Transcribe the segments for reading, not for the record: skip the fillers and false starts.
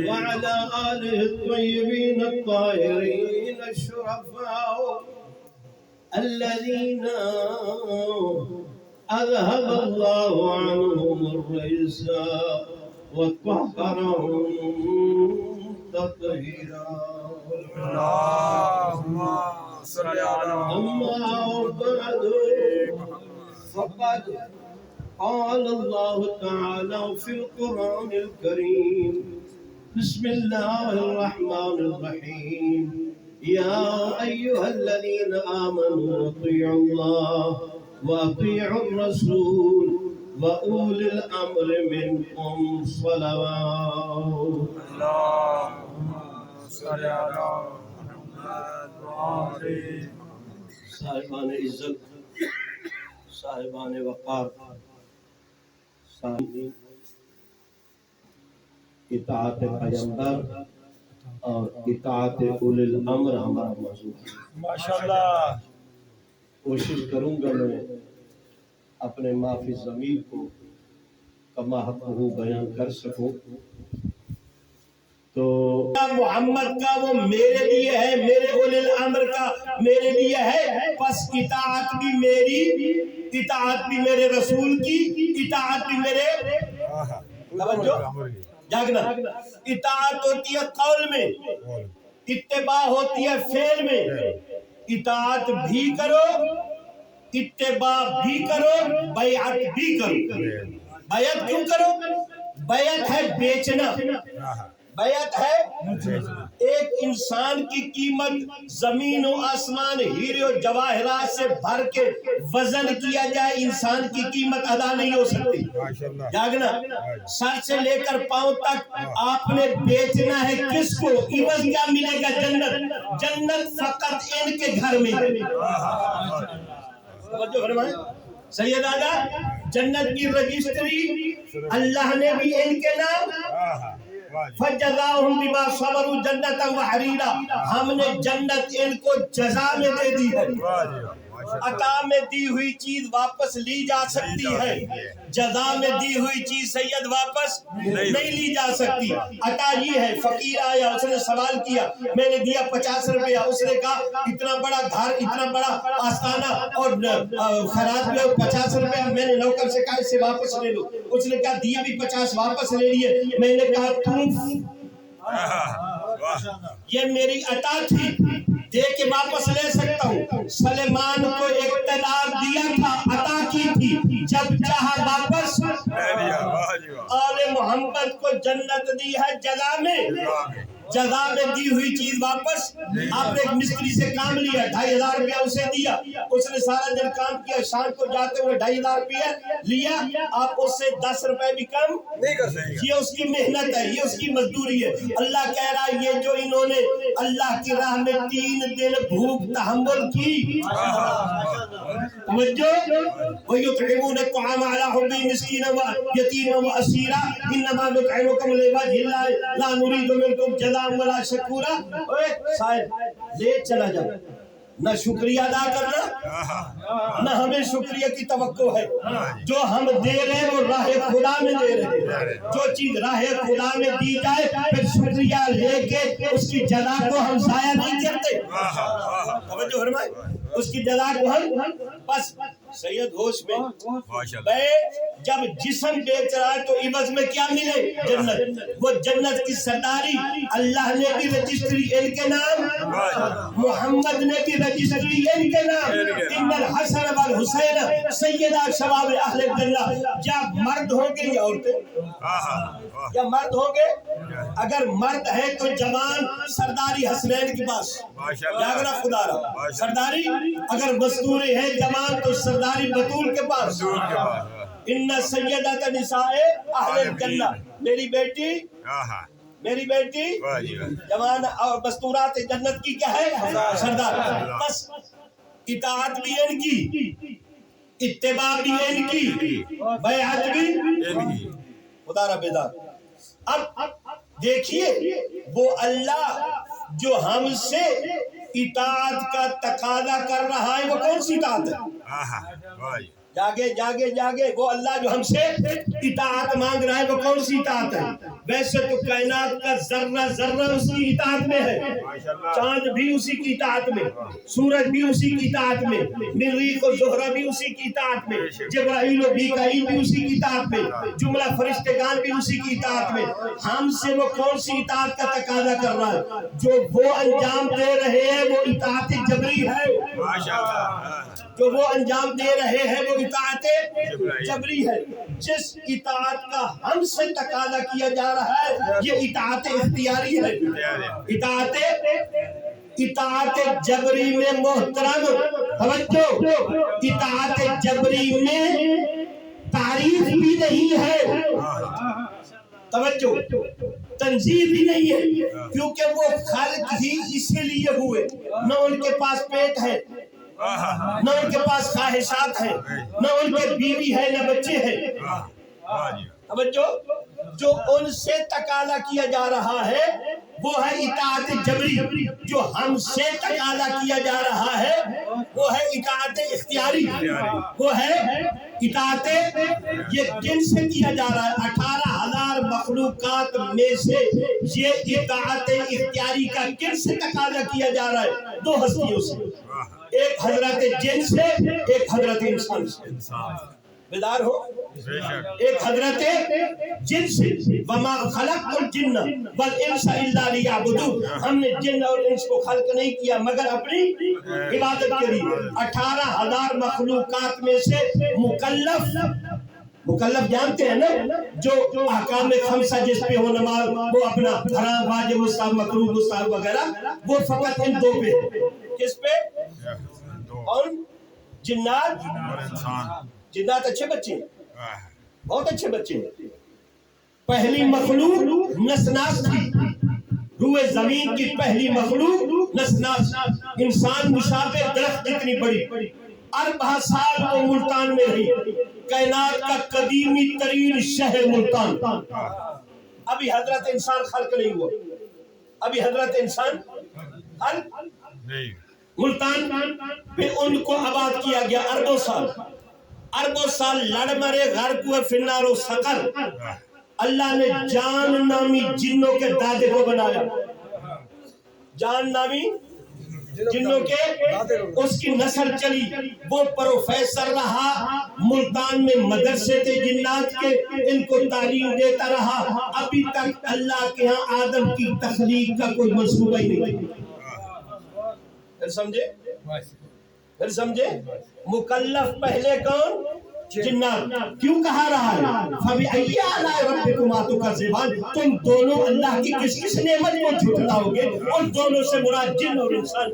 وعلى آله الطيبين الطاهرين الشرفاء الذين أذهب الله عنهم الرجس وطهرهم تطهيرا. اللهم صل على أما بعد فقد قال الله تعالى في القرآن الكريم بسم الله الرحمن الرحيم يا أيها الذين آمنوا اطيعوا الله وأطيعوا الرسول وأولي الأمر منكم صلوات. اللهم صل على محمد وآل صاحبان عزت، صاحبان وقار، صاحبین اطاعت پیغمبر اور اطاعت اولی الامر ہمارا موضوع ہے. ماشاءاللہ. کوشش کروں گا میں اپنے معافی ضمیر کو کما حقہ بیان کر سکوں. تو محمد کا وہ میرے لیے ہے، میرے اولی الامر کا میرے لیے ہے، پس اطاعت بھی میری، اطاعت بھی میرے رسول کی، اطاعت بھی میرے توجہ جاگنا. اطاعت ہوتی ہے قول میں، اتباع ہوتی ہے فعل میں. اطاعت بھی کرو، اتباع بھی کرو، بیعت بھی کرو. بیعت کیوں کرو؟ بیعت ہے بیچنا، بیعت ہے ایک انسان کی قیمت زمین و آسمان ہیرے و جواہرات سے بھر کے وزن کیا جائے، انسان کی قیمت ادا نہیں ہو سکتی. جاگنا. سر سے لے کر پاؤں تک آپ نے بیچنا ہے کس کو؟ عوض کیا ملے گا؟ جنت. جنت فقط ان کے گھر میں. سید آدھا جنت کی رجسٹری اللہ نے بھی ان کے نام فَجَزَاهُمْ بِمَا صَبَرُوا جَنَّةً وَحَرِيرًا. ہم نے جنت ان کو جزا میں دے دی ہے. عطا میں دی ہوئی چیز واپس لی جا سکتی ہے، جزا میں دی ہوئی چیز سید واپس نہیں لی جا سکتی. عطا یہ ہے، فقیر آیا، اس نے سوال کیا، میں نے دیا 50 روپیہ. اس نے کہا اتنا بڑا گھر، اتنا بڑا آستانہ اور خراج میں 50 روپیہ. میں نے نوکر سے کہا اسے واپس لے لو. اس نے کہا دیا بھی 50 واپس لے لیے. میں نے کہا تم یہ میری عطا تھی، دے کے واپس لے سکتا ہوں. سلیمان کو اقتدار دیا تھا، عطا کی تھی، جب چاہا واپس. آل محمد کو جنت دی ہے جزا میں، جزا میں دی ہوئی چیز واپس. آپ نے ایک مستری سے کام لیا، 2500 روپیہ اسے دیا، اس نے سارا دن کام کیا، شام کو جاتے ہوئے 2500 روپیہ لیا. آپ اس سے 10 روپے بھی کم نہیں کر سکتے. یہ اس کی محنت ہے، یہ اس کی مزدوری ہے. اللہ کہہ رہا ہے یہ جو انہوں نے اللہ کی راہ میں 3 دن بھوک تحمل کی، توجہ، وَيُطْعِمُونَ الطَّعَامَ عَلَىٰ حُبِّهِ مِسْكِينًا وَيَتِيمًا وَأَسِيرًا إِنَّمَا نُطْعِمُكُمْ لِوَجْهِ اللَّهِ لَا نُرِيدُ مِنكُمْ جَزَاءً وَلَا شُكُورًا. صاحب لے چلا جا، نہ شکریہ ادا کرنا، نہ ہمیں شکریہ کی توقع ہے. جو ہم دے رہے ہیں وہ راہ خدا میں دے رہے ہیں. جو چیز راہ خدا میں دی جائے پھر شکریہ لے کے اس کی جزا کو ہم ضائع نہیں کرتے. توجہ فرمائے، اس کی جزا کو ہم بس. سید ہوش میں جب جسم بیچ رہا ہے تو عوض میں کیا ملے؟ جنت. وہ جنت کی سرداری اللہ نے بھی رجسٹری ان کے نام، محمد نے بھی رجسٹری ان کے نام. ان الحسن والحسین سیدہ شباب اہل الجنہ. یا مرد ہوں گے یا عورتیں؟ یا مرد ہوں گے؟ اگر مرد ہے تو جوان سرداری حسنین کے پاس، جاگرہ خدا رہا سرداری. اگر مستور ہے جوان تو سرداری بطول کے پاس. ان سیدۃ نساء اہل الجنہ. میری بیٹی، میری بیٹی جوان اور مستورات جنت کی کیا ہے؟ سردار. بس اطاعت بھی ان کی، اتباع بھی ان کی، بیعت بھی ان کی. خدا رب بیدار. اب دیکھیے وہ اللہ جو ہم سے اطاعت کا تقاضا کر رہا ہے وہ کون سی اطاعت ہے؟ جاگے جاگے جاگے. وہ اللہ جو ہم سے اطاعت مانگ رہا ہے وہ کون سی اطاعت ہے؟ ویسے تو کائنات کا ذرہ ذرہ اس کی اطاعت میں ہے. چاند بھی اسی کی اطاعت میں، سورج بھی اسی کی اطاعت میں، مریخ و زہرہ بھی اسی کی اطاعت میں، جبرائیل و میکائیل بھی اسی کی اطاعت میں، جملہ فرشتگان بھی اسی کی اطاعت میں. ہم سے وہ کون سی اطاعت کا تقاضا کر رہا ہے؟ جو وہ انجام دے رہے ہیں وہ اطاعت جبری ہے. جو وہ انجام دے رہے ہیں وہ اطاعت جبری ہے. جس اطاعت کا ہم سے تقاضا کیا جا رہا ہے یہ اطاعت اختیاری ہے. اطاعت جبری میں محترم توجہ، اطاعت جبری میں تعریف بھی نہیں ہے، توجہ تنزیہ بھی نہیں ہے، کیونکہ وہ خلق ہی اسی لیے ہوئے. نہ ان کے پاس پیٹ ہے، نہ ان کے پاس خواہشات ہیں، نہ ان کے بیوی ہے نہ بچے ہیں. توجہ، جو ان سے تقاضا کیا جا رہا ہے وہ ہے اطاعت جبری. جو ہم سے تقاضا کیا جا رہا ہے وہ ہے اطاعت اختیاری، وہ ہے اطاعت. یہ کن سے کیا جا رہا ہے؟ 18,000 مخلوقات میں سے یہ اطاعت اختیاری کا کن سے تقاضا کیا جا رہا ہے؟ دو ہستیوں سے، ایک حضرت جن سے، ایک حضرت انسان سے. بیدار ہو؟ ایک حضرت جن سے، وَمَا خَلَقْتُ الْجِنَّ وَالْإِنسَ إِلَّا لِيَعْبُدُونِ. ہم نے جن اور انس کو خلق نہیں کیا مگر اپنی عبادت کے لیے. 18,000 مخلوقات میں سے مکلف جانتے ہیں نا، جو احکام خمسہ جس پہ ہو نماز، وہ اپنا حرام واجب مستحب مکروہ مستحب وغیرہ، وہ فقط ان دو پہ. کس پہ؟ اور جنات اور انسان. جنات اچھے بچے ہیں، بہت اچھے بچے ہیں. پہلی مخلوق نسناس تھی، روئے زمین کی پہلی مخلوق نسناس. انسان مشابہ درخت جتنی بڑی، 40 سال وہ ملتان میں رہی. کائنات کا قدیمی ترین شہر ملتان. ابھی حضرت انسان خلق نہیں ہوا، ابھی حضرت انسان خلق نہیں. ملتان پہ ان کو آباد کیا گیا اربوں سال لڑ مرے، غرق ہوئے فی النار و سقر. اللہ نے جان نامی جنوں کے دادے کو بنایا. جان نامی جنوں کے اس کی نسل چلی. وہ پروفیسر رہا، ملتان میں مدرسے تھے جنات کے، ان کو تعلیم دیتا رہا. ابھی تک اللہ کے ہاں آدم کی تخلیق کا کوئی منصوبہ ہی نہیں. پھر سمجھے مکلف پہلے کون؟ جنات. کیوں کہا رہا ہے فَبِأَيِّ آلَاءِ رَبِّكُمَا تُكَذِّبَانِ؟ تم دونوں اللہ کی کس نعمت کو جھٹلاؤ گے؟ اور دونوں سے مراد جن اور انسان.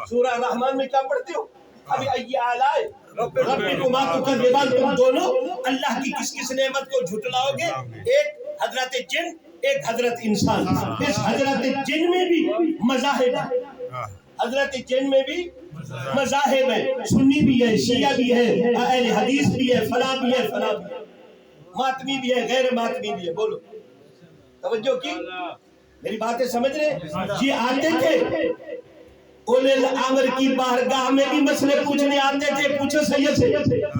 سورہ رحمان میں کیا پڑھتے ہو؟ فَبِأَيِّ آلَاءِ رَبِّكُمَا تُكَذِّبَانِ. تم دونوں اللہ کی کس نعمت کو جھٹلاؤ گے؟ ایک حضرت جن، ایک حضرت انسان. اس حضرت جن میں بھی مذاہب ہے، حضرت جن میں بھی مذاہب ہے. سنی بھی ہے، شیعہ بھی ہے، اہل حدیث بھی ہے، فلاں بھی ہے، فلاں بھی ہے، ماتمی بھی ہے، غیر ماتمی بھی ہے. بولو توجہ کی میری باتیں سمجھ رہے؟ یہ آتے تھے اولے الامر کی بارگاہ میں بھی مسئلے پوچھنے آتے تھے، پوچھو سید سے،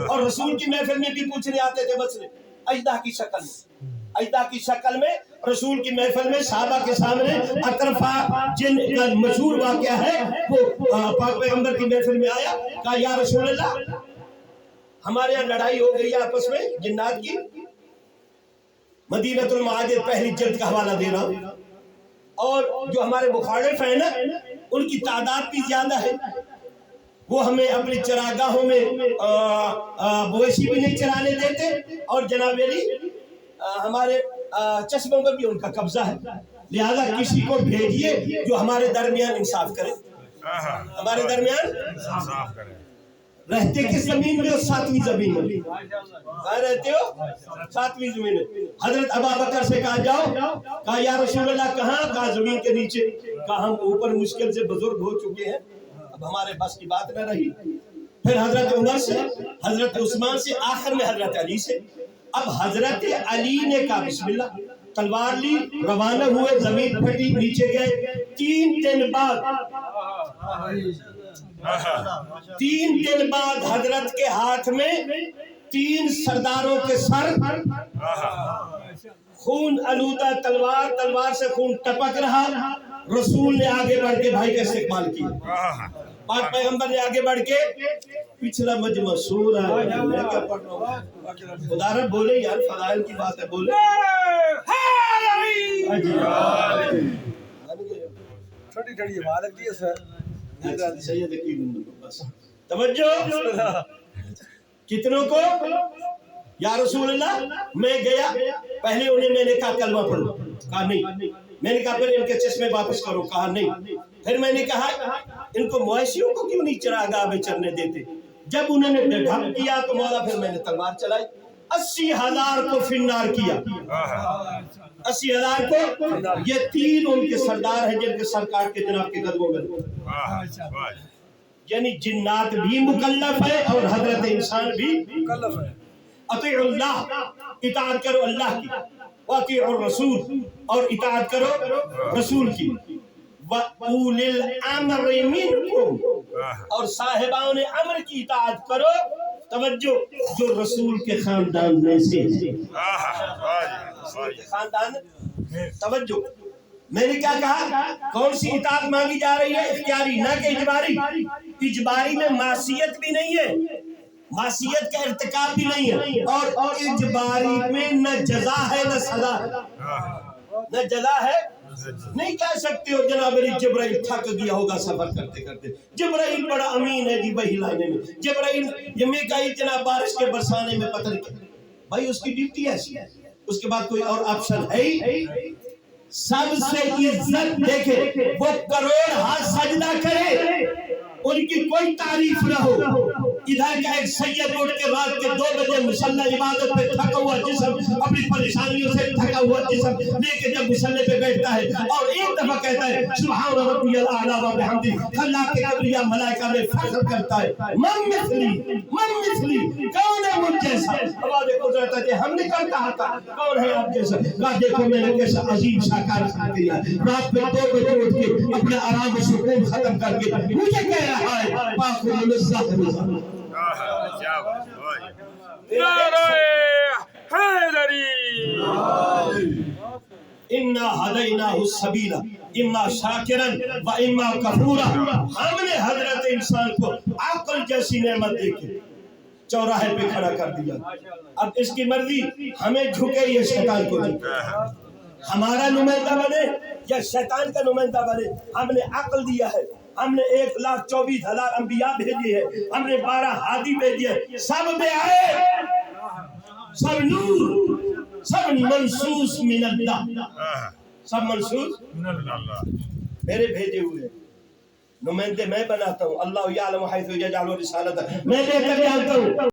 اور رسول کی محفل میں بھی پوچھنے آتے تھے مسئلے اجدہ کی شکل میں. اجدہ کی شکل میں رسول کی محفل میں صحابہ کے سامنے اطرفہ جن کا مشہور واقعہ ہے، وہ پاک پیغمبر کی محفل میں آیا، کہا یا رسول اللہ ہمارے یہاں لڑائی ہو گئی آپس میں جنات کی. مدینۃ المعاجر پہلی جلد کا حوالہ دے رہا ہوں. اور جو ہمارے مخالف ہیں نا ان کی تعداد بھی زیادہ ہے. وہ ہمیں اپنی چراگاہوں میں مویشی بھی نہیں چرانے دیتے، اور جناب علی ہمارے چشموں پر بھی ان کا قبضہ ہے. لہذا کسی کو بھیجیے جو ہمارے درمیان انصاف کرے، ہمارے درمیان انصاف کرے. رہتے کس زمین میں؟ اور 7ویں زمین میں. کہاں رہتے ہو؟ 7ویں زمین میں. حضرت ابوبکر سے کہا جاؤ، کہا یا رسول اللہ کہاں؟ کہا زمین کے نیچے. کہا ہم اوپر مشکل سے بزرگ ہو چکے ہیں، اب ہمارے بس کی بات نہ رہی. پھر حضرت عمر سے، حضرت عثمان سے، آخر میں حضرت علی سے. اب حضرت علی نے کہا بسم اللہ، تلوار لی، روانہ ہوئے، زمین پھٹی، نیچے گئے. 3 دن بعد 3 دن بعد حضرت کے ہاتھ میں 3 سرداروں کے سر، خون آلودہ تلوار، تلوار سے خون ٹپک رہا. رسول نے آگے بڑھ کے بھائی کا استقبال کیا. پاک پیغمبر نے آگے بڑھ کے پچھلا مجمع سو رہا ہے. میں کیا پڑھ رہا ہوں؟ خدا رب بولے یار، فضائل کی بات ہے، بولے چھوٹی چھوٹی عبادت کی ہے سر. سید بس توجہ. کتنوں کو؟ یا رسول اللہ میں گیا، پہلے انہیں میں نے کہا کلمہ پڑھو، کہا نہیں. میں نے کہا پھر ان کے چشمے واپس کرو، کہا نہیں. پھر میں نے کہا ان کو مویشیوں کو کیوں نہیں چراگاہ میں چرنے دیتے؟ جب انہوں نے ڈھک کیا تو مولا پھر میں نے تلوار چلائی. 80,000 کو فنار کیا. 80,000 کو. یہ 3 ان کے سردار ہیں جن کے سر کاٹ کے جناب کے قدموں میں. یعنی جنات بھی مکلف ہے اور حضرت انسان بھی مکلف ہے. اطیع اللہ، اطاعت کرو اللہ کی، واطیع الرسول، اور اطاعت کرو رسول کی. وَأُولِي الْأَمْرِ مِنْكُمْ، اور صاحبان امر کی اطاعت کرو. توجہ، جو رسول کے خاندان میں سے خاندان. توجہ، میں نے کیا کہا؟ کون سی اطاعت مانگی جا رہی ہے؟ اختیاری، نہ کہ اجباری. اجباری میں معصیت بھی نہیں ہے، معصیت کا ارتکاب بھی نہیں ہے، اور اجباری میں نہ جزا ہے نہ سزا ہے. نہ جزا ہے. نہیں کہہ سکتے ہو جناب علی جبرائیل تھک گیا ہوگا سفر کرتے کرتے. جبرائیل بڑا امین ہے جی وحی لانے میں. جبرائیل یہ میکائیل جناب بارش کے برسانے میں پتہ نہیں. بھائی اس کی ڈیوٹی ایسی ہے، اس کے بعد کوئی اور آپشن ہے ہی. سب سے عزت دیکھے وہ کروڑ ہاتھ سجدہ کرے، ان کی کوئی تعریف نہ ہو. ادھر کا ایک سید اٹھ کے رات کے 2 بجے مصلی عبادت پہ تھکا ہوا جسم، اپنی پریشانیوں سے تھکا ہوا جسم لے کے جب مصلی پہ بیٹھتا ہے اور ایک دفعہ کہتا ہے سبحان ربی الاعلی و بحمدہ، اللہ کے کبریا ملائکہ میں فخر کرتا ہے من مثلی، کون ہے مجھ جیسا؟ آواز قدرت ہے ہم نے کب کہا تھا کون ہے آپ جیسا؟ کہا دیکھو میں نے کیسا عظیم شاکار خان کیا، رات میں 2 بجے اٹھ کے اپنے آرام و سکون ختم کر کے مجھے کہہ رہا ہے پاک منزہ. نعرہ حیدری. انا ہدیناہ السبیل اما شاکرا و اما کفورا. ہم نے حضرت انسان کو عقل جیسی نعمت دے کے چوراہے پہ کھڑا کر دیا. اب اس کی مرضی ہمیں جھکے یا شیطان کو جھکے، ہمارا نمائندہ بنے یا شیطان کا نمائندہ بنے. ہم نے عقل دیا ہے، ہم نے 1,24,000 انبیاء بھیجے ہیں، ہم نے 12 ہادی بھیجے، سب میں آئے، سب نور، سب منصوص من اللہ، سب منصوص من اللہ. میرے بھیجے ہوئے. نمائندے میں بناتا ہوں. اللہ یعلم حیث یجعل رسالتہ، میں لے کر جانتا ہوں.